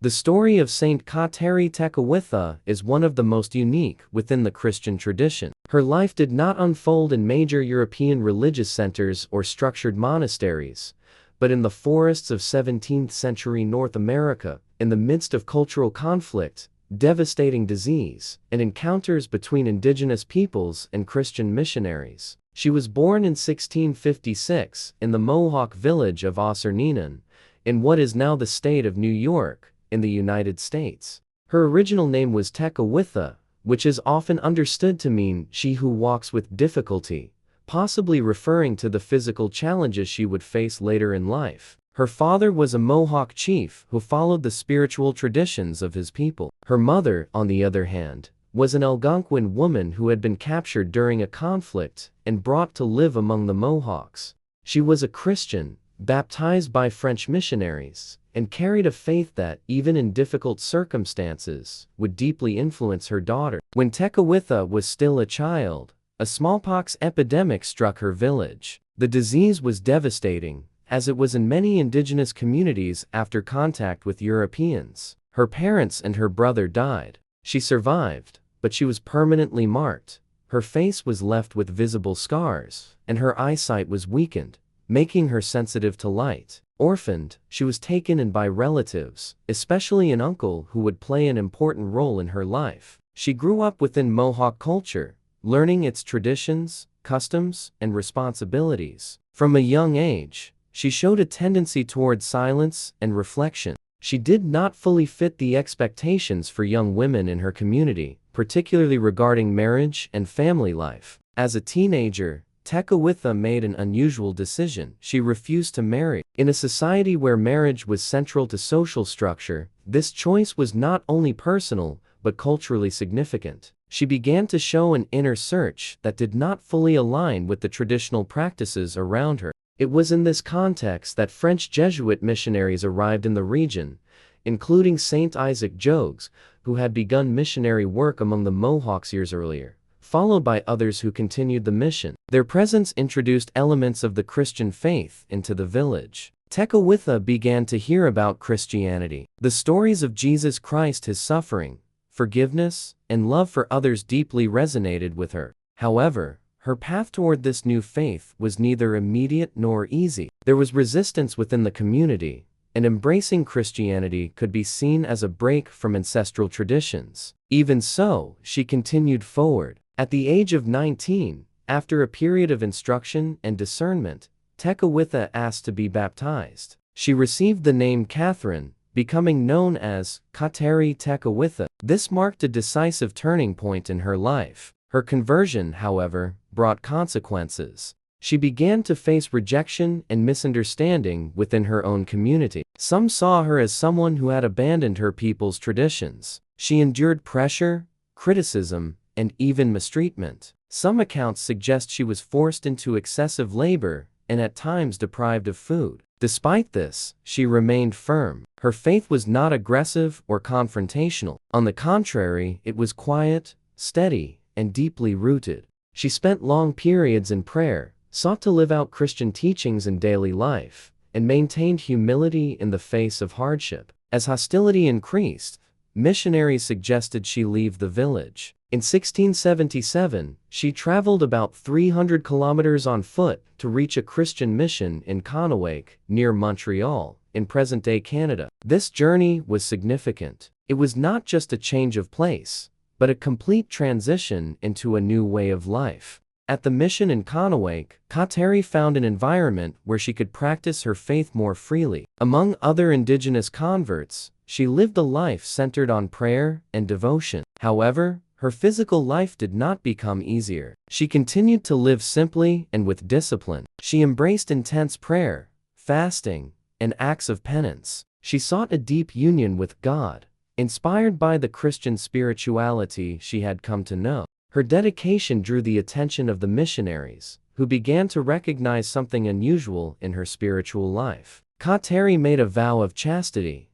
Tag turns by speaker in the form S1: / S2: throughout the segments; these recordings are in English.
S1: The story of Sant Catarina Tekakwitha is one of the most unique within the Christian tradition. Her life did not unfold in major European religious centers or structured monasteries, but in the forests of 17th-century North America, in the midst of cultural conflict, devastating disease, and encounters between indigenous peoples and Christian missionaries. She was born in 1656 in the Mohawk village of Ossernenon, in what is now the state of New York, in the United States. Her original name was Tekakwitha, which is often understood to mean she who walks with difficulty, possibly referring to the physical challenges she would face later in life. Her father was a Mohawk chief who followed the spiritual traditions of his people. Her mother, on the other hand, was an Algonquin woman who had been captured during a conflict and brought to live among the Mohawks. She was a Christian, baptized by French missionaries, and carried a faith that, even in difficult circumstances, would deeply influence her daughter. When Tekakwitha was still a child, a smallpox epidemic struck her village. The disease was devastating, as it was in many indigenous communities after contact with Europeans. Her parents and her brother died. She survived, but she was permanently marked. Her face was left with visible scars, and her eyesight was weakened, making her sensitive to light. Orphaned, she was taken in by relatives, especially an uncle who would play an important role in her life. She grew up within Mohawk culture, learning its traditions, customs, and responsibilities. From a young age, she showed a tendency toward silence and reflection. She did not fully fit the expectations for young women in her community, particularly regarding marriage and family life. As a teenager, Tekakwitha made an unusual decision. She refused to marry. In a society where marriage was central to social structure, this choice was not only personal, but culturally significant. She began to show an inner search that did not fully align with the traditional practices around her. It was in this context that French Jesuit missionaries arrived in the region, including Saint Isaac Jogues, who had begun missionary work among the Mohawks years earlier, followed by others who continued the mission. Their presence introduced elements of the Christian faith into the village. Tekakwitha began to hear about Christianity. The stories of Jesus Christ, his suffering, forgiveness, and love for others deeply resonated with her. However, her path toward this new faith was neither immediate nor easy. There was resistance within the community, and embracing Christianity could be seen as a break from ancestral traditions. Even so, she continued forward. At the age of 19, after a period of instruction and discernment, Tekakwitha asked to be baptized. She received the name Catherine, becoming known as Catarina Tekakwitha. This marked a decisive turning point in her life. Her conversion, however, brought consequences. She began to face rejection and misunderstanding within her own community. Some saw her as someone who had abandoned her people's traditions. She endured pressure, criticism, and even mistreatment. Some accounts suggest she was forced into excessive labor and at times deprived of food. Despite this, she remained firm. Her faith was not aggressive or confrontational. On the contrary, it was quiet, steady, and deeply rooted. She spent long periods in prayer, sought to live out Christian teachings in daily life, and maintained humility in the face of hardship. As hostility increased, missionaries suggested she leave the village. In 1677, she traveled about 300 kilometers on foot to reach a Christian mission in Kanawake, near Montreal, in present-day Canada. This journey was significant. It was not just a change of place, but a complete transition into a new way of life. At the mission in Kanawake, Catarina found an environment where she could practice her faith more freely. Among other indigenous converts, she lived a life centered on prayer and devotion. However, her physical life did not become easier. She continued to live simply and with discipline. She embraced intense prayer, fasting, and acts of penance. She sought a deep union with God, inspired by the Christian spirituality she had come to know. Her dedication drew the attention of the missionaries, who began to recognize something unusual in her spiritual life. Catarina made a vow of chastity,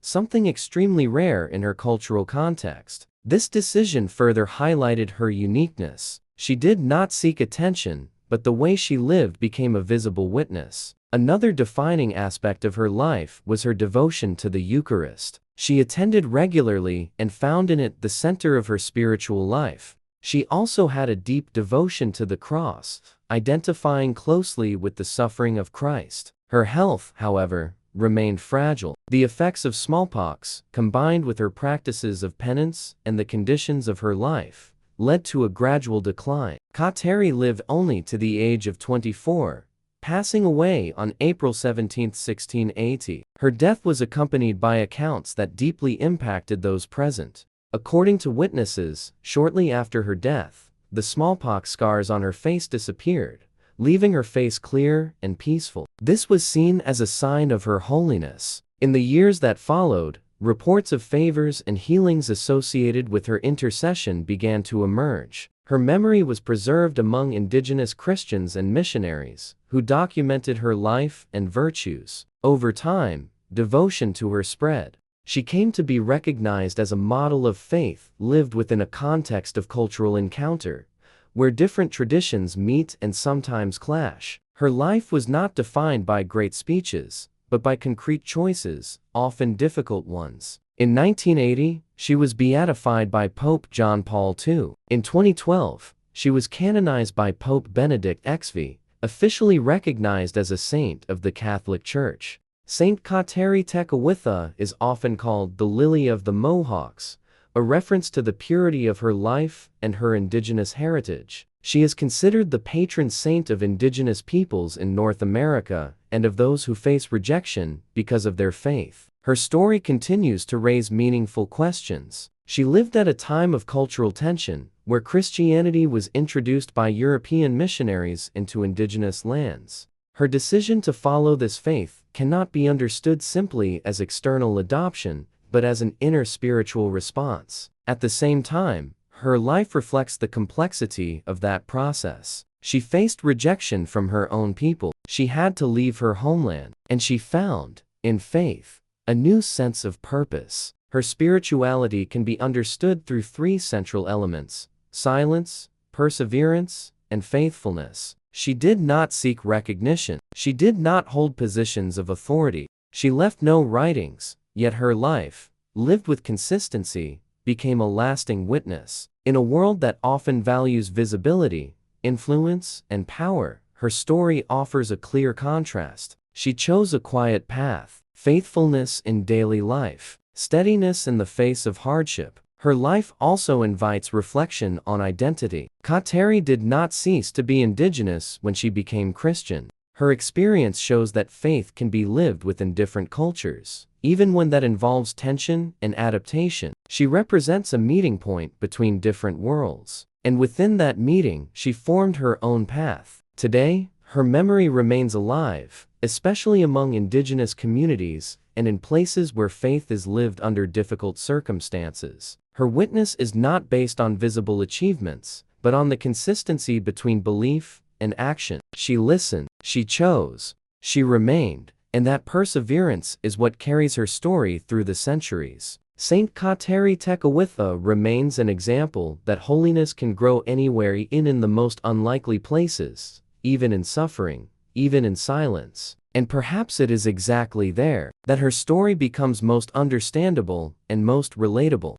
S1: something extremely rare in her cultural context. This decision further highlighted her uniqueness. She did not seek attention, but the way she lived became a visible witness. Another defining aspect of her life was her devotion to the Eucharist. She attended regularly and found in it the center of her spiritual life. She also had a deep devotion to the cross, identifying closely with the suffering of Christ. Her health, however, remained fragile. The effects of smallpox, combined with her practices of penance and the conditions of her life, led to a gradual decline. Kateri lived only to the age of 24, passing away on April 17, 1680. Her death was accompanied by accounts that deeply impacted those present. According to witnesses, shortly after her death, the smallpox scars on her face disappeared, leaving her face clear and peaceful. This was seen as a sign of her holiness. In the years that followed, reports of favors and healings associated with her intercession began to emerge. Her memory was preserved among indigenous Christians and missionaries, who documented her life and virtues. Over time, devotion to her spread. She came to be recognized as a model of faith lived within a context of cultural encounter, where different traditions meet and sometimes clash. Her life was not defined by great speeches, but by concrete choices, often difficult ones. In 1980, she was beatified by Pope John Paul II. In 2012, she was canonized by Pope Benedict XVI, officially recognized as a saint of the Catholic Church. Sant Catarina Tekakwitha is often called the Lily of the Mohawks, a reference to the purity of her life and her indigenous heritage. She is considered the patron saint of indigenous peoples in North America and of those who face rejection because of their faith. Her story continues to raise meaningful questions. She lived at a time of cultural tension, where Christianity was introduced by European missionaries into indigenous lands. Her decision to follow this faith cannot be understood simply as external adoption, but as an inner spiritual response. At the same time, her life reflects the complexity of that process. She faced rejection from her own people. She had to leave her homeland, and she found, in faith, a new sense of purpose. Her spirituality can be understood through three central elements: silence, perseverance, and faithfulness. She did not seek recognition. She did not hold positions of authority. She left no writings, yet her life, lived with consistency, became a lasting witness. In a world that often values visibility, influence, and power, her story offers a clear contrast. She chose a quiet path, faithfulness in daily life, steadiness in the face of hardship. Her life also invites reflection on identity. Kateri did not cease to be indigenous when she became Christian. Her experience shows that faith can be lived within different cultures, even when that involves tension and adaptation. She represents a meeting point between different worlds, and within that meeting, she formed her own path. Today, her memory remains alive, especially among indigenous communities and in places where faith is lived under difficult circumstances. Her witness is not based on visible achievements, but on the consistency between belief and action. She listened, she chose, she remained, and that perseverance is what carries her story through the centuries. Sant Catarina Tekakwitha remains an example that holiness can grow anywhere, even in the most unlikely places, even in suffering, even in silence. And perhaps it is exactly there that her story becomes most understandable and most relatable.